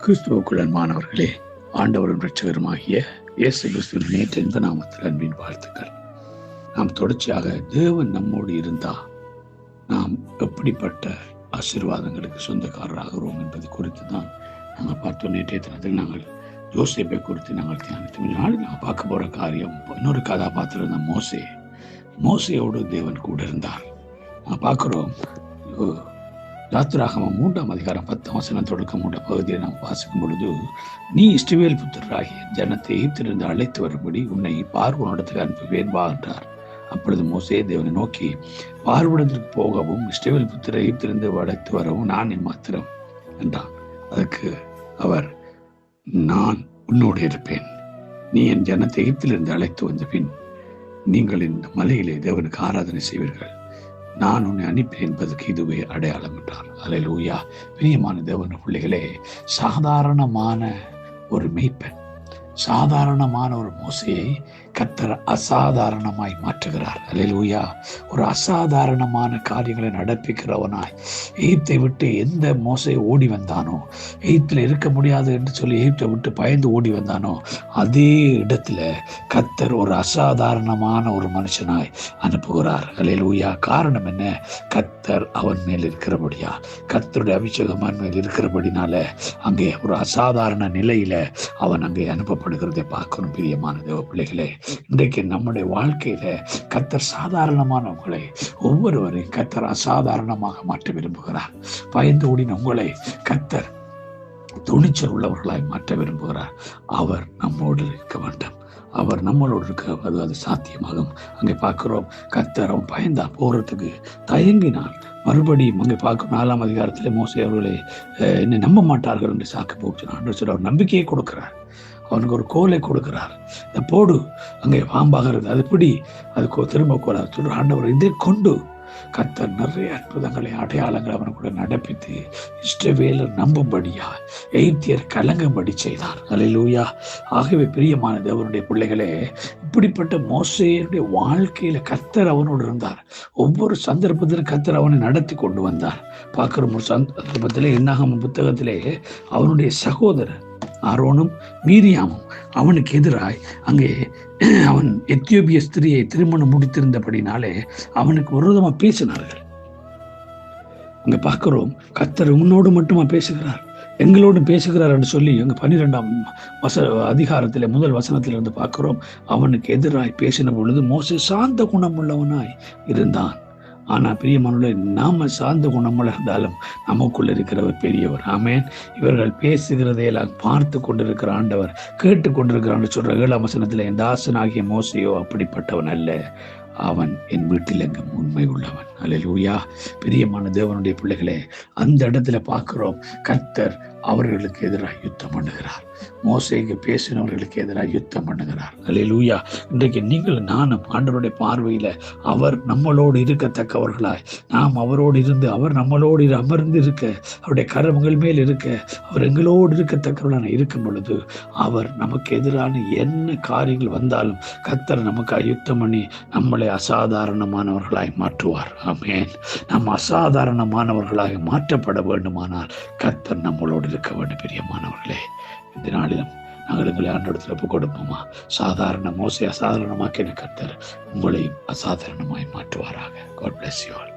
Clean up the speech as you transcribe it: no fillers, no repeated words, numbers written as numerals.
கிறிஸ்துவுக்குள் அன்பானவர்களே, ஆண்டவரும் இரட்சகருமாகிய இயேசு கிறிஸ்துவின் நேற்று இந்த நாமத்தில் அன்பின் வாழ்த்துக்கள். நாம் தொடர்ச்சியாக தேவன் நம்மோடு இருந்தா நாம் எப்படிப்பட்ட ஆசீர்வாதங்களுக்கு சொந்தக்காரராகிறோம் என்பது குறித்து தான் நாங்கள் பார்த்தோம். நேற்றைய தினத்தில் நாங்கள் யோசேப்பை குறித்து நாங்கள் தியானித்தோம். நாங்கள் பார்க்க போற காரியம், இன்னொரு கதாபாத்திரம் தான் மோசேயோடு தேவன் கூட இருந்தார். நான் பார்க்கிறோம், யாத்திராகமம் 3ஆம் அதிகாரம் 10ஆம் வசனம் தொடக்கம் 3 பகுதியை நாம் வாசிக்கும் பொழுது, நீ இஸ்ரவேல் புத்திரராகிய ஜனத்தை எகிப்திலிருந்து அழைத்து வரும்படி உன்னை பார்வோனிடத்தில் அனுப்புவேன் வா என்றார். அப்பொழுது மோசே தேவனை நோக்கி, பார்வோனிடத்திற்கு போகவும் இஸ்ரவேல் புத்திர எகிப்திலிருந்து அழைத்து வரவும் நான் மாத்திரம் என்றான். அதற்கு அவர், நான் உன்னோடு இருப்பேன். நீ என் ஜனத்தை எகிப்திலிருந்து அழைத்து வந்த பின் நீங்கள் இந்த மலையிலே தேவனுக்கு ஆராதனை செய்வீர்கள். நான் உன்னை அனுப்பேன் என்பதற்கு இதுவே அடையாளம் என்றார். அல்லேலூயா. பிரியமான தேவனுடைய பிள்ளைகளே, சாதாரணமான ஒரு மேய்ப்பன், சாதாரணமான ஒரு மோசேயை கர்த்தர் அசாதாரணமாய் மாற்றுகிறார். அல்லேலூயா. ஒரு அசாதாரணமான காரியங்களை நடப்பிக்கிறவனாய் எகிப்தை விட்டு எந்த மோசே ஓடி வந்தானோ, எகிப்தில் இருக்க முடியாது என்று சொல்லி எகிப்தை விட்டு பயந்து ஓடி வந்தானோ, அதே இடத்துல கர்த்தர் ஒரு அசாதாரணமான ஒரு மனுஷனாய் அனுப்புகிறார். அல்லேலூயா. காரணம் என்ன? கர்த்தர் அவன் மேல் இருக்கிறபடியா, கர்த்தருடைய அபிஷேகம் அவன் மேல் இருக்கிறபடினால அங்கே ஒரு அசாதாரண நிலையில அவன் அங்கே அனுப்பப்படுகிறதை பார்க்கணும். பிரியமான தேவ பிள்ளைகளே, இன்றைக்கு நம்முடைய வாழ்க்கையில கர்த்தர் சாதாரணமானவங்களை ஒவ்வொருவரையும் கர்த்தர் அசாதாரணமாக மாற்ற விரும்புகிறார். பயந்து ஓடின உங்களை கர்த்தர் துணிச்சல் உள்ளவர்களாய் மாற்ற விரும்புகிறார். அவர் நம்மோடு இருக்க வேண்டும். அவர் நம்மளோடு இருக்க அது சாத்தியமாகும். அங்கே பார்க்கிறோம், கர்த்தர் அவன் பயந்தான், போறதுக்கு தயங்கினான். மறுபடியும் அங்கே பார்க்கும் 4ஆம் அதிகாரத்திலே மோசே அவர்களை என்னை நம்ப மாட்டார்கள் என்று சாக்கு போச்சுனான் சொல்லி அவர் நம்பிக்கையை கொடுக்கிறார். அவனுக்கு ஒரு கோலை கொடுக்கிறார். இதை போடு, அங்கே பாம்பாகிறது, அது பிடி, அது திரும்ப கோலார் சொல்ற ஆண்டவர். இதை கொண்டு கர்த்தர் நிறைய அற்புதங்களை அடையாளங்களை அவனுக்குள்ள நடப்பித்து இஸ்ரவேலர் நம்பும்படியா, எகிப்தியர் கலங்கும்படி செய்தார். அல்லேலூயா. ஆகவே பிரியமான தேவனுடைய பிள்ளைகளே, இப்படிப்பட்ட மோசேயுடைய வாழ்க்கையில கர்த்தர் அவனோடு இருந்தார். ஒவ்வொரு சந்தர்ப்பத்திலும் கர்த்தர் அவனை நடத்தி கொண்டு வந்தார். பார்க்கிற ஒரு சந்தர்ப்பத்திலே என்னாகமம் புத்தகத்திலே அவனுடைய சகோதரர் ஆரோனும் மீரியாமும் அவனுக்கு எதிராய் அங்கே அவன் எத்தியோப்பிய ஸ்திரியை திருமணம் முடித்திருந்தபடினாலே அவனுக்கு விரோதமா பேசினார்கள். அங்க பார்க்கிறோம், கர்த்தர் உன்னோடு மட்டுமா பேசுகிறார், எங்களோடு பேசுகிறார் என்று சொல்லி அங்க 12ஆம் அதிகாரத்திலே முதல் வசனத்திலிருந்து பார்க்கிறோம். அவனுக்கு எதிராய் பேசின பொழுது மோசே சாந்த குணமுள்ளவனாய் இருந்தான். ஆனா பிரியமானவர்களே, நாம சார்ந்த குணமுள்ள இருந்தாலும் நமக்குள்ள இருக்கிறவர் பெரியவர். ஆமேன். இவர்கள் பேசுகிறதையெல்லாம் பார்த்து கொண்டிருக்கிற ஆண்டவர், கேட்டு கொண்டிருக்கிறான் சொல்ற 7ஆம் வசனத்துல, என் தாசனாகிய மோசையோ அப்படிப்பட்டவன் அல்ல, அவன் என் வீட்டில் எங்கும் உண்மை உள்ளவன். அல்லேலூயா. பிரியமான தேவனுடைய பிள்ளைகளே, அந்த இடத்துல பார்க்கிறோம், கர்த்தர் அவர்களுக்கு எதிராக யுத்தம் பண்ணுகிறார். மோசேக்கு பேசினவர்களுக்கு எதிராக யுத்தம் பண்ணுகிறார். அல்லேலூயா. இன்றைக்கு நீங்கள் நானும் ஆண்டவருடைய பார்வையில அவர் நம்மளோடு இருக்கத்தக்கவர்களாய், நாம் அவரோடு இருந்து அவர் நம்மளோடு அமர்ந்து இருக்க, அவருடைய கரங்கள் மேல் இருக்க, அவர் எங்களோடு இருக்கத்தக்கவர்களான இருக்கும் பொழுது அவர் நமக்கு எதிரான என்ன காரியங்கள் வந்தாலும் கர்த்தர் நமக்கு யுத்தம் பண்ணி நம்மளை அசாதாரணமானவர்களாய் மாற்றுவார். ஆமென். நாம் அசாதாரணமானவர்களாக மாற்றப்பட வேண்டுமானால் கர்த்தர் நம்மளோடு இருக்க வேண்டும். பிரியமானவர்களே, இந்த நாளிலும் நாங்கள் எங்களை ஆண்டவரிடத்தில் ஒப்புக் கொடுப்போமா? சாதாரண மோசே அசாதாரணமாக்கின கர்த்தர் உங்களையும் அசாதாரணமாய் மாற்றுவாராக. God bless you all.